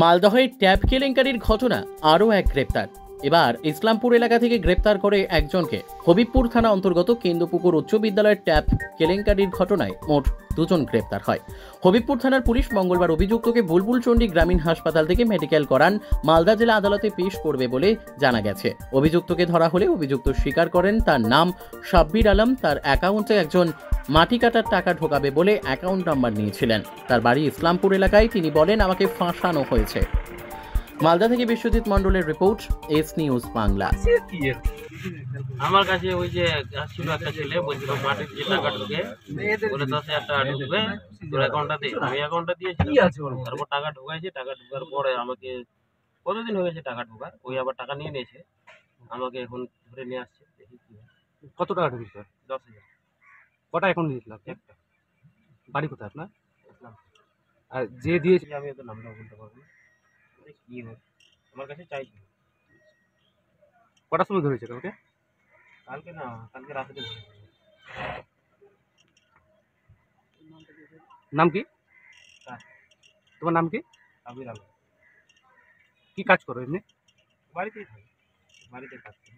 মালদহের ট্যাব কেলেঙ্কারির ঘটনা আরও এক গ্রেপ্তার। এবার ইসলামপুর এলাকা থেকে গ্রেপ্তার করে একজনকে। হবিবপুর থানা অন্তর্গত কেন্দ্রপুকুর উচ্চ বিদ্যালয়ের ট্যাব কেলেঙ্কারির ঘটনায় মোট দুজন গ্রেপ্তার হয়। হবিবপুর থানার পুলিশ মঙ্গলবার অভিযুক্তকে বুলবুল চণ্ডী গ্রামীণ হাসপাতাল থেকে মেডিকেল করান মালদা জেলা আদালতে পেশ করবে বলে জানা গেছে। অভিযুক্তকে ধরা হলে অভিযুক্ত স্বীকার করেন তার নাম সাব্বির আলম, তার অ্যাকাউন্টে একজন মাটি কাটার টাকা ঢোকাবে বলে অ্যাকাউন্ট নাম্বার নিয়েছিলেন। তার বাড়ি ইসলামপুর এলাকায়। তিনি বলেন, আমাকে ফাঁসানো হয়েছে। মালদা থেকে বিশ্বজিৎ মণ্ডলের রিপোর্ট, এস নিউজ বাংলা। আমার কাছে ওই যে আসছিল একটা ছেলে, বলছিল মাটির যে টাকা ঢুকে বলে 10,000 টাকা ঢুকবে তোর অ্যাকাউন্টটা দিয়ে। আমি অ্যাকাউন্টটা দিয়েছি, তারপর টাকা ঢুকাইছে। টাকা ঢুকার পরে আমাকে কতদিন হয়ে গেছে টাকা ঢুকার, ওই আবার টাকা নিয়ে নিয়েছে। আমাকে এখন ধরে নিয়ে আসছে। দেখি কি হয়। কত টাকা ঢুকেছে? 10,000। কটা অ্যাকাউন্ট দিয়েছিল আপনি? একটা। বাড়ি কোথায় আপনার? ইসলাম। আর যে দিয়েছে আমি তো নামটা বলতে পারবো না। দেখি কি হয়। আমার কাছে চাইছি। কটার সময় ধরেছে তোমাকে? কালকে না, কালকে রাতে ধরেছে। নাম কি? কাজ। তোমার নাম কি? সাব্বির আলম। কি কাজ করো এমনি? বাড়িতেই থাকি, বাড়িতে কাজ করি।